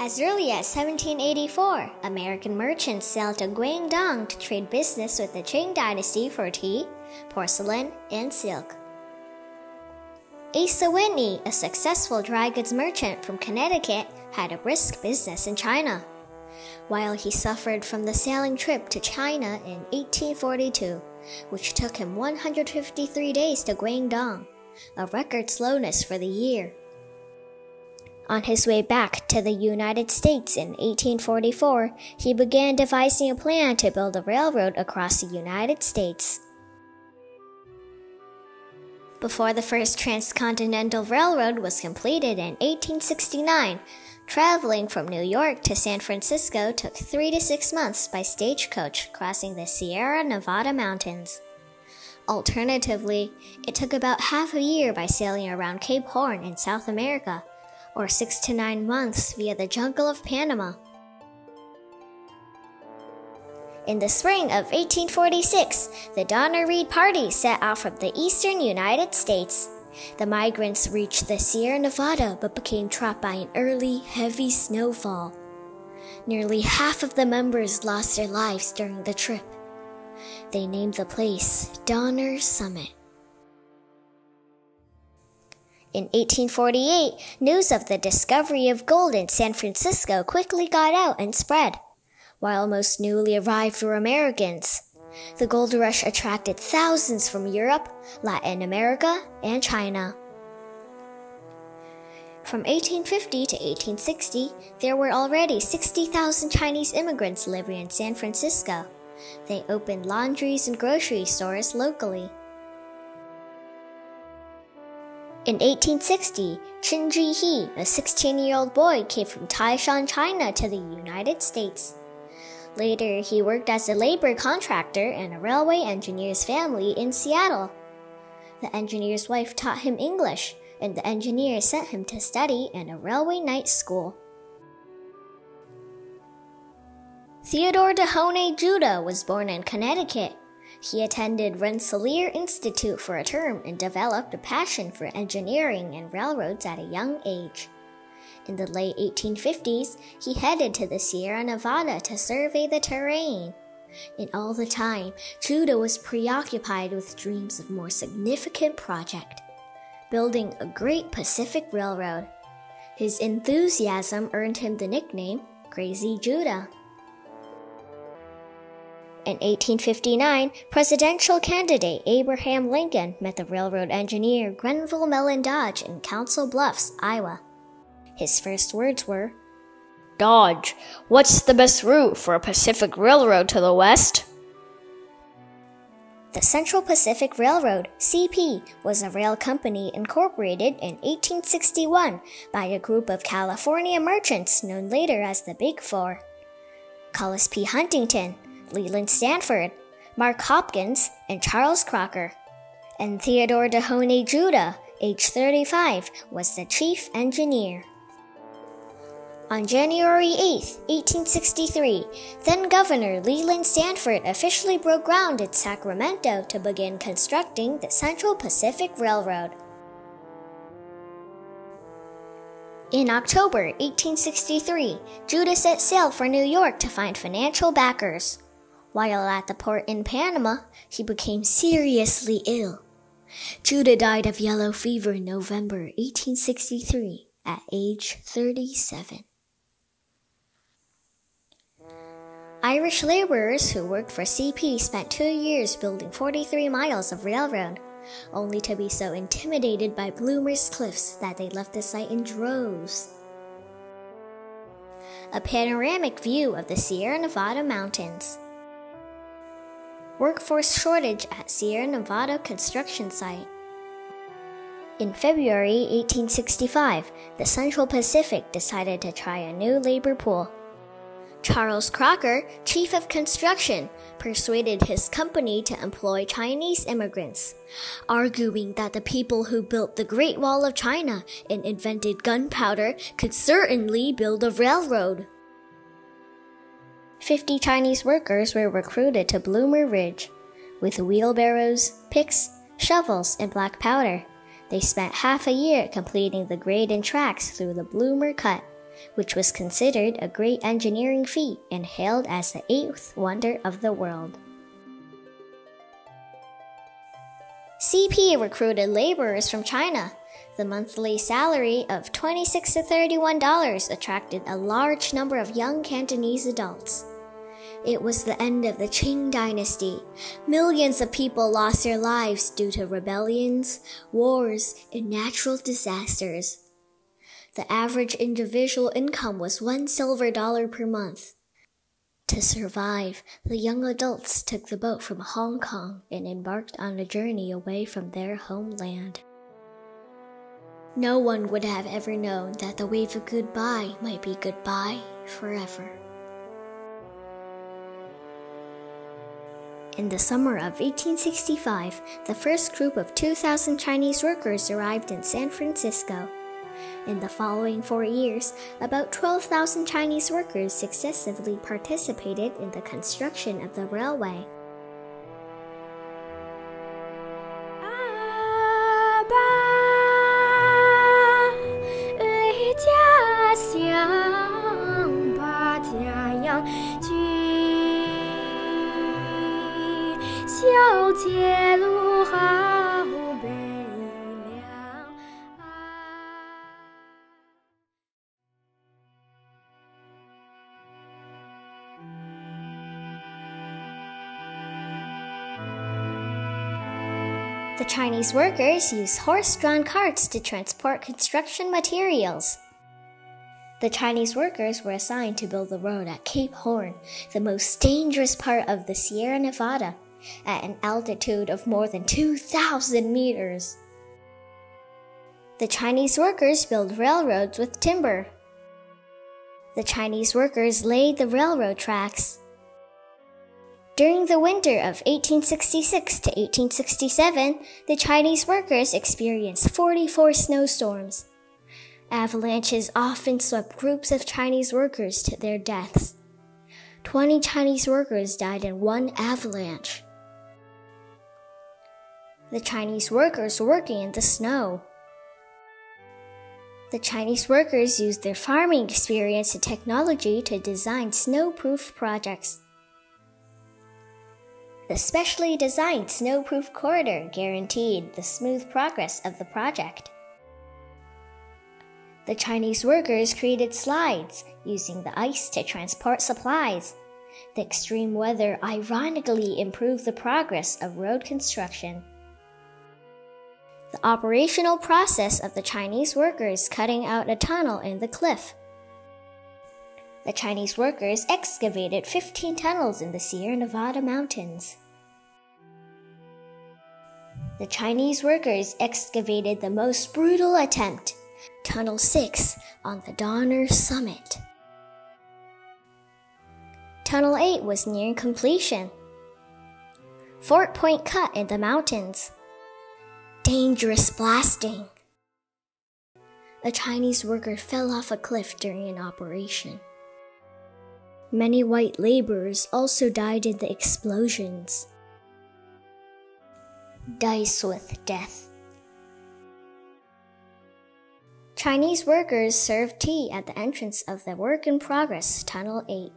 As early as 1784, American merchants sailed to Guangdong to trade business with the Qing dynasty for tea, porcelain, and silk. Asa Whitney, a successful dry goods merchant from Connecticut, had a brisk business in China. While he suffered from the sailing trip to China in 1842, which took him 153 days to Guangdong, a record slowness for the year. On his way back to the United States in 1844, he began devising a plan to build a railroad across the United States. Before the first Transcontinental Railroad was completed in 1869, traveling from New York to San Francisco took 3 to 6 months by stagecoach crossing the Sierra Nevada mountains. Alternatively, it took about half a year by sailing around Cape Horn in South America, or 6 to 9 months via the jungle of Panama. In the spring of 1846, the Donner Reed Party set out from the eastern United States. The migrants reached the Sierra Nevada but became trapped by an early, heavy snowfall. Nearly half of the members lost their lives during the trip. They named the place Donner Summit. In 1848, news of the discovery of gold in San Francisco quickly got out and spread. While most newly arrived were Americans, the gold rush attracted thousands from Europe, Latin America, and China. From 1850 to 1860, there were already 60,000 Chinese immigrants living in San Francisco. They opened laundries and grocery stores locally. In 1860, Chen Ji-he, a 16-year-old boy, came from Taishan, China to the United States. Later, he worked as a labor contractor in a railway engineer's family in Seattle. The engineer's wife taught him English, and the engineer sent him to study in a railway night school. Theodore Dehoney Judah was born in Connecticut. He attended Rensselaer Institute for a term and developed a passion for engineering and railroads at a young age. In the late 1850s, he headed to the Sierra Nevada to survey the terrain. And all the time, Judah was preoccupied with dreams of a more significant project, building a great Pacific Railroad. His enthusiasm earned him the nickname Crazy Judah. In 1859, presidential candidate Abraham Lincoln met the railroad engineer Grenville Mellon Dodge in Council Bluffs, Iowa. His first words were, "Dodge, what's the best route for a Pacific Railroad to the west?" The Central Pacific Railroad, CP, was a rail company incorporated in 1861 by a group of California merchants known later as the Big Four: Collis P. Huntington, Leland Stanford, Mark Hopkins, and Charles Crocker. And Theodore Dehoney Judah, age 35, was the chief engineer. On January 8, 1863, then-Governor Leland Stanford officially broke ground in Sacramento to begin constructing the Central Pacific Railroad. In October 1863, Judah set sail for New York to find financial backers. While at the port in Panama, he became seriously ill. Judah died of yellow fever in November 1863 at age 37. Irish laborers who worked for CP spent 2 years building 43 miles of railroad, only to be so intimidated by Bloomer's Cliffs that they left the site in droves. A panoramic view of the Sierra Nevada mountains. Workforce shortage at Sierra Nevada construction site. In February 1865, the Central Pacific decided to try a new labor pool. Charles Crocker, chief of construction, persuaded his company to employ Chinese immigrants, arguing that the people who built the Great Wall of China and invented gunpowder could certainly build a railroad. 50 Chinese workers were recruited to Bloomer Ridge. With wheelbarrows, picks, shovels, and black powder, they spent half a year completing the grade and tracks through the Bloomer Cut, which was considered a great engineering feat and hailed as the eighth wonder of the world. CP recruited laborers from China. The monthly salary of $26 to $31 attracted a large number of young Cantonese adults. It was the end of the Qing dynasty. Millions of people lost their lives due to rebellions, wars, and natural disasters. The average individual income was $1 silver per month. To survive, the young adults took the boat from Hong Kong and embarked on a journey away from their homeland. No one would have ever known that the wave of goodbye might be goodbye forever. In the summer of 1865, the first group of 2,000 Chinese workers arrived in San Francisco. In the following 4 years, about 12,000 Chinese workers successively participated in the construction of the railway. The Chinese workers used horse-drawn carts to transport construction materials. The Chinese workers were assigned to build the road at Cape Horn, the most dangerous part of the Sierra Nevada, at an altitude of more than 2,000 meters. The Chinese workers built railroads with timber. The Chinese workers laid the railroad tracks. During the winter of 1866 to 1867, the Chinese workers experienced 44 snowstorms. Avalanches often swept groups of Chinese workers to their deaths. 20 Chinese workers died in one avalanche. The Chinese workers working in the snow. The Chinese workers used their farming experience and technology to design snow-proof projects. The specially designed snowproof corridor guaranteed the smooth progress of the project. The Chinese workers created slides, using the ice to transport supplies. The extreme weather ironically improved the progress of road construction. The operational process of the Chinese workers cutting out a tunnel in the cliff. The Chinese workers excavated 15 tunnels in the Sierra Nevada mountains. The Chinese workers excavated the most brutal attempt, Tunnel 6 on the Donner Summit. Tunnel 8 was nearing completion. Fort Point cut in the mountains. Dangerous blasting. A Chinese worker fell off a cliff during an operation. Many white laborers also died in the explosions. Dice with death. Chinese workers served tea at the entrance of the work-in-progress Tunnel 8.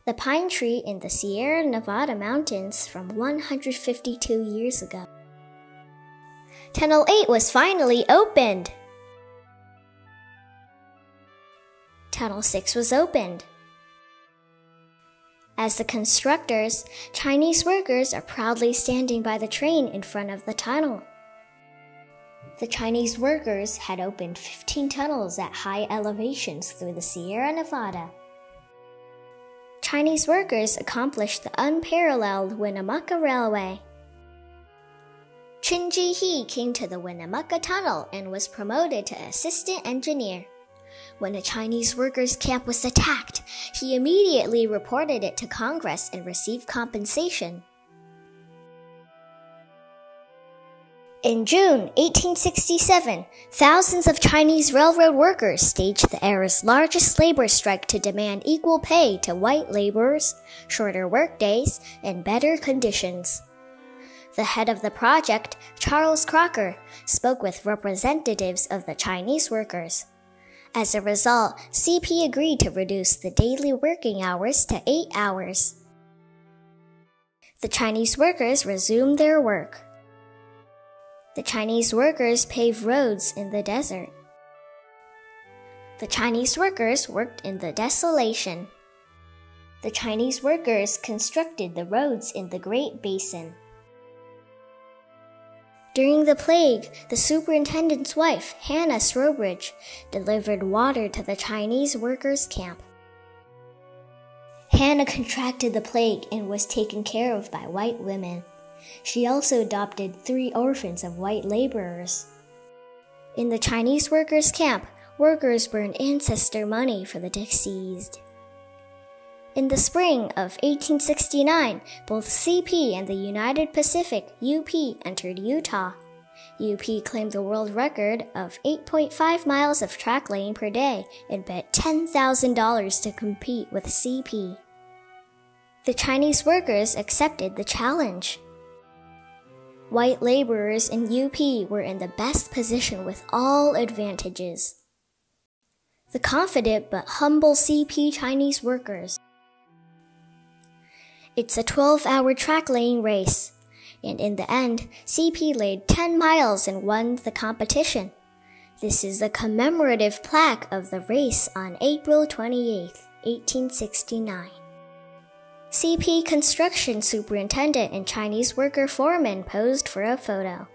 The pine tree in the Sierra Nevada mountains from 152 years ago. Tunnel 8 was finally opened. Tunnel 6 was opened. As the constructors, Chinese workers are proudly standing by the train in front of the tunnel. The Chinese workers had opened 15 tunnels at high elevations through the Sierra Nevada. Chinese workers accomplished the unparalleled Winnemucca Railway. Chen came to the Winnemucca Tunnel and was promoted to assistant engineer. When a Chinese workers' camp was attacked, he immediately reported it to Congress and received compensation. In June 1867, thousands of Chinese railroad workers staged the era's largest labor strike to demand equal pay to white laborers, shorter workdays, and better conditions. The head of the project, Charles Crocker, spoke with representatives of the Chinese workers. As a result, CP agreed to reduce the daily working hours to 8 hours. The Chinese workers resumed their work. The Chinese workers paved roads in the desert. The Chinese workers worked in the desolation. The Chinese workers constructed the roads in the Great Basin. During the plague, the superintendent's wife, Hannah Strobridge, delivered water to the Chinese workers' camp. Hannah contracted the plague and was taken care of by white women. She also adopted 3 orphans of white laborers. In the Chinese workers' camp, workers burned ancestor money for the deceased. In the spring of 1869, both CP and the United Pacific UP entered Utah. UP claimed the world record of 8.5 miles of track laying per day and bet $10,000 to compete with CP. The Chinese workers accepted the challenge. White laborers in UP were in the best position with all advantages. The confident but humble CP Chinese workers. It's a 12-hour track-laying race, and in the end, CP laid 10 miles and won the competition. This is the commemorative plaque of the race on April 28, 1869. CP construction superintendent and Chinese worker foreman posed for a photo.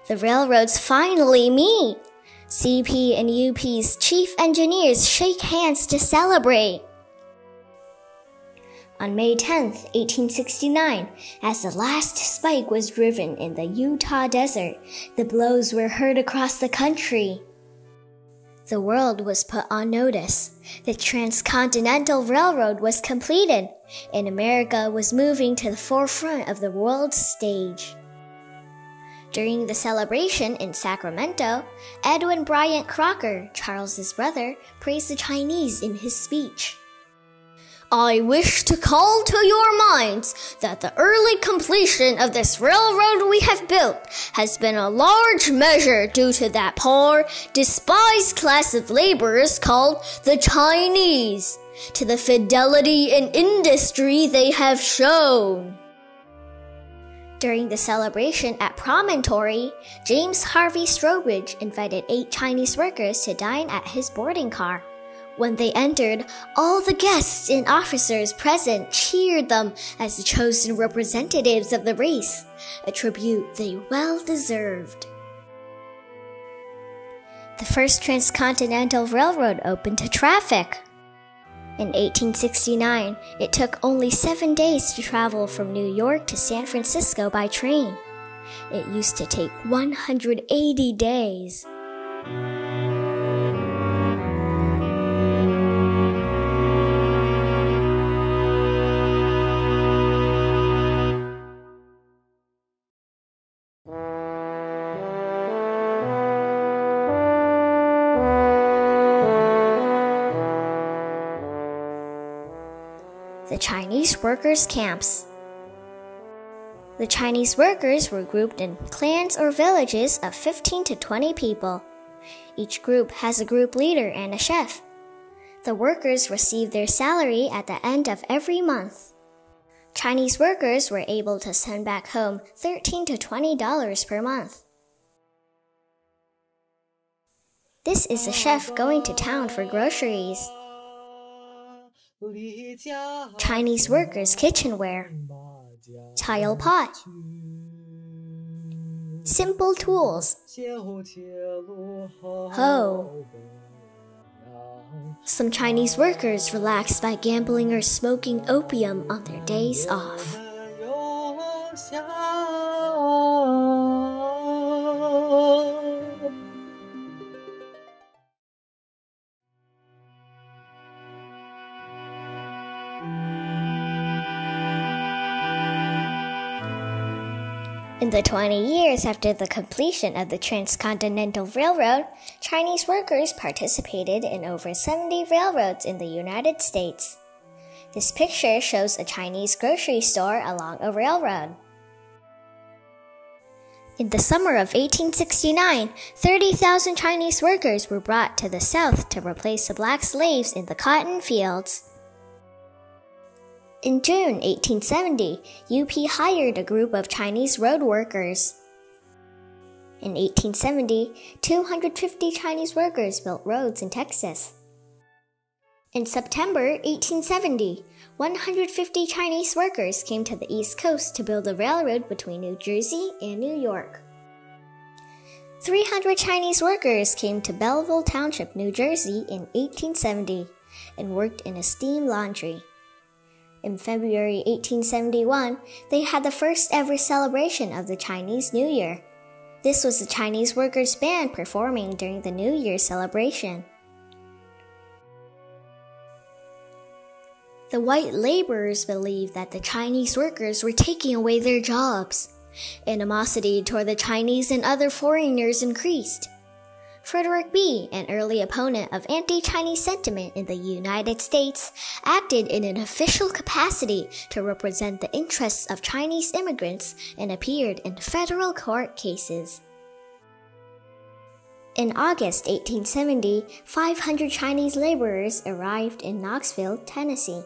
The railroads finally meet! CP and UP's chief engineers shake hands to celebrate. On May 10, 1869, as the last spike was driven in the Utah desert, the blows were heard across the country. The world was put on notice. The Transcontinental Railroad was completed, and America was moving to the forefront of the world's stage. During the celebration in Sacramento, Edwin Bryant Crocker, Charles's brother, praised the Chinese in his speech. I wish to call to your minds that the early completion of this railroad we have built has been a large measure due to that poor, despised class of laborers called the Chinese, to the fidelity and industry they have shown. During the celebration at Promontory, James Harvey Strobridge invited 8 Chinese workers to dine at his boarding car. When they entered, all the guests and officers present cheered them as the chosen representatives of the race, a tribute they well deserved. The first Transcontinental Railroad opened to traffic. In 1869, it took only 7 days to travel from New York to San Francisco by train. It used to take 180 days. The Chinese workers' camps. The Chinese workers were grouped in clans or villages of 15 to 20 people. Each group has a group leader and a chef. The workers received their salary at the end of every month. Chinese workers were able to send back home $13 to $20 per month. This is a chef going to town for groceries. Chinese workers' kitchenware, tile pot, simple tools, hoe. Some Chinese workers relax by gambling or smoking opium on their days off. In the 20 years after the completion of the Transcontinental Railroad, Chinese workers participated in over 70 railroads in the United States. This picture shows a Chinese grocery store along a railroad. In the summer of 1869, 30,000 Chinese workers were brought to the south to replace the black slaves in the cotton fields. In June 1870, UP hired a group of Chinese road workers. In 1870, 250 Chinese workers built roads in Texas. In September 1870, 150 Chinese workers came to the East Coast to build a railroad between New Jersey and New York. 300 Chinese workers came to Belleville Township, New Jersey in 1870 and worked in a steam laundry. In February 1871, they had the first ever celebration of the Chinese New Year. This was the Chinese Workers' Band performing during the New Year celebration. The white laborers believed that the Chinese workers were taking away their jobs. Animosity toward the Chinese and other foreigners increased. Frederick B., an early opponent of anti-Chinese sentiment in the United States, acted in an official capacity to represent the interests of Chinese immigrants and appeared in federal court cases. In August 1870, 500 Chinese laborers arrived in Knoxville, Tennessee.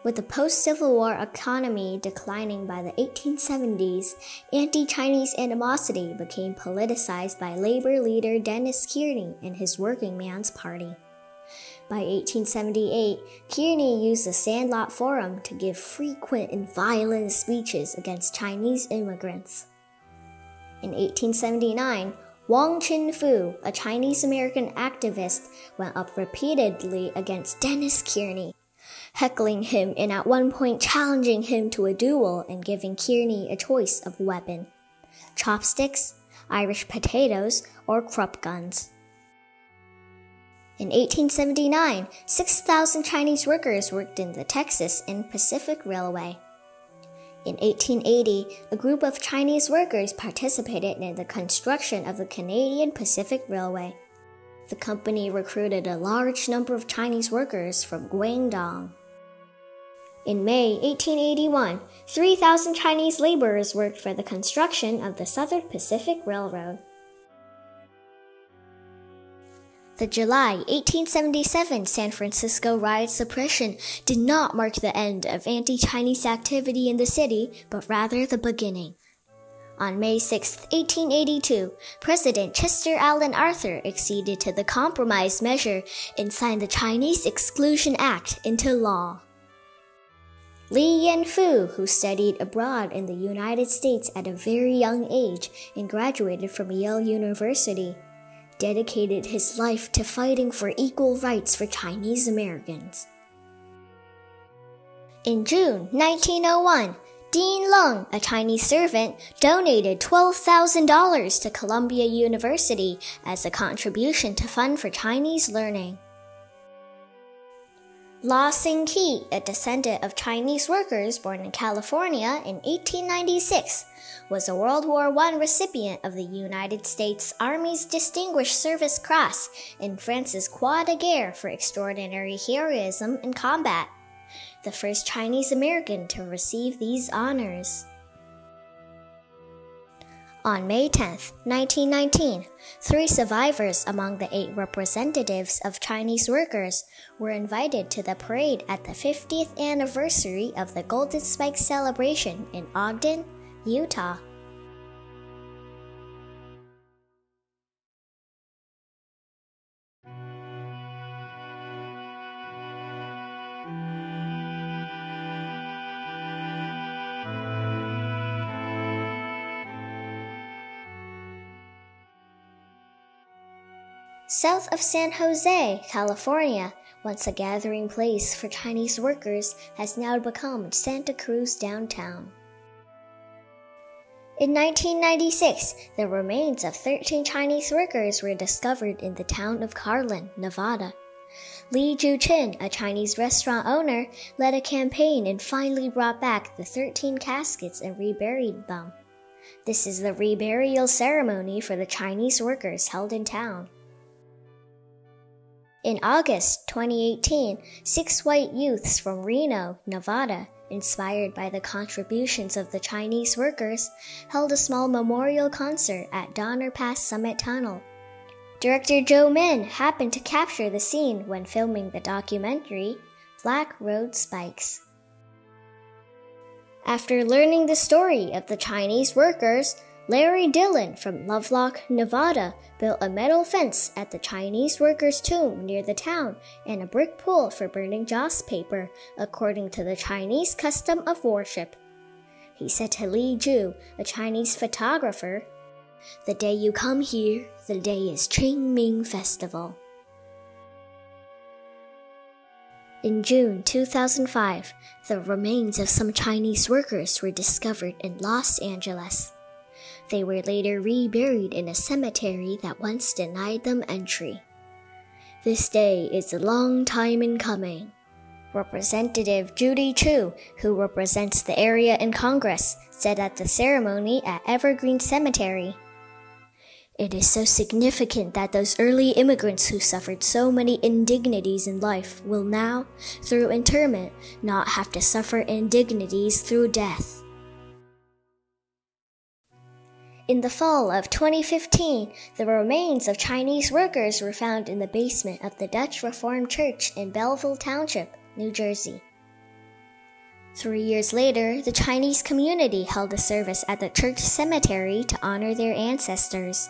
With the post-Civil War economy declining by the 1870s, anti-Chinese animosity became politicized by labor leader Dennis Kearney and his Working Man's Party. By 1878, Kearney used the Sandlot Forum to give frequent and violent speeches against Chinese immigrants. In 1879, Wang Chin-fu, a Chinese-American activist, went up repeatedly against Dennis Kearney, heckling him and at one point challenging him to a duel and giving Kearney a choice of weapon: chopsticks, Irish potatoes, or Krupp guns. In 1879, 6,000 Chinese workers worked in the Texas and Pacific Railway. In 1880, a group of Chinese workers participated in the construction of the Canadian Pacific Railway. The company recruited a large number of Chinese workers from Guangdong. In May 1881, 3,000 Chinese laborers worked for the construction of the Southern Pacific Railroad. The July 1877 San Francisco riot suppression did not mark the end of anti-Chinese activity in the city, but rather the beginning. On May 6, 1882, President Chester Alan Arthur acceded to the compromise measure and signed the Chinese Exclusion Act into law. Li Yanfu, who studied abroad in the United States at a very young age and graduated from Yale University, dedicated his life to fighting for equal rights for Chinese Americans. In June 1901, Dean Lung, a Chinese servant, donated $12,000 to Columbia University as a contribution to fund for Chinese learning. La Xingqi, a descendant of Chinese workers born in California in 1896, was a World War I recipient of the United States Army's Distinguished Service Cross and France's Croix de Guerre for extraordinary heroism in combat, the first Chinese American to receive these honors. On May 10, 1919, 3 survivors among the 8 representatives of Chinese workers were invited to the parade at the 50th anniversary of the Golden Spike celebration in Ogden, Utah. South of San Jose, California, once a gathering place for Chinese workers, has now become Santa Cruz downtown. In 1996, the remains of 13 Chinese workers were discovered in the town of Carlin, Nevada. Li Ju-Chin, a Chinese restaurant owner, led a campaign and finally brought back the 13 caskets and reburied them. This is the reburial ceremony for the Chinese workers held in town. In August 2018, 6 white youths from Reno, Nevada, inspired by the contributions of the Chinese workers, held a small memorial concert at Donner Pass Summit Tunnel. Director Zhou Min happened to capture the scene when filming the documentary Black Road Spikes. After learning the story of the Chinese workers, Larry Dillon from Lovelock, Nevada, built a metal fence at the Chinese workers' tomb near the town and a brick pool for burning joss paper, according to the Chinese custom of worship. He said to Li Zhu, a Chinese photographer, "The day you come here, the day is Qingming Festival." In June 2005, the remains of some Chinese workers were discovered in Los Angeles. They were later reburied in a cemetery that once denied them entry. This day is a long time in coming. Representative Judy Chu, who represents the area in Congress, said at the ceremony at Evergreen Cemetery, "It is so significant that those early immigrants who suffered so many indignities in life will now, through interment, not have to suffer indignities through death." In the fall of 2015, the remains of Chinese workers were found in the basement of the Dutch Reformed Church in Belleville Township, New Jersey. 3 years later, the Chinese community held a service at the church cemetery to honor their ancestors.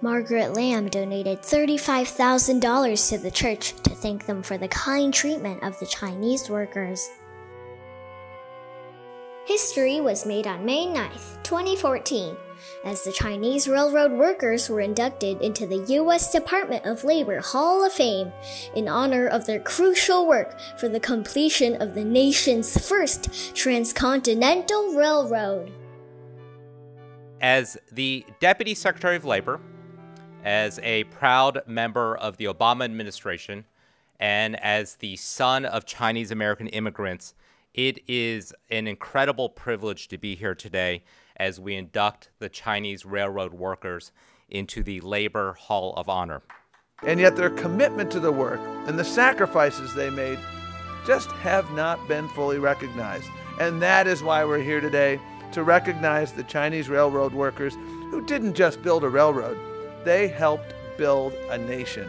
Margaret Lamb donated $35,000 to the church to thank them for the kind treatment of the Chinese workers. History was made on May 9th, 2014, as the Chinese railroad workers were inducted into the U.S. Department of Labor Hall of Fame in honor of their crucial work for the completion of the nation's first Transcontinental Railroad. As the Deputy Secretary of Labor, as a proud member of the Obama administration, and as the son of Chinese American immigrants, it is an incredible privilege to be here today as we induct the Chinese railroad workers into the Labor Hall of Honor. And yet their commitment to the work and the sacrifices they made just have not been fully recognized. And that is why we're here today, to recognize the Chinese railroad workers who didn't just build a railroad, they helped build a nation.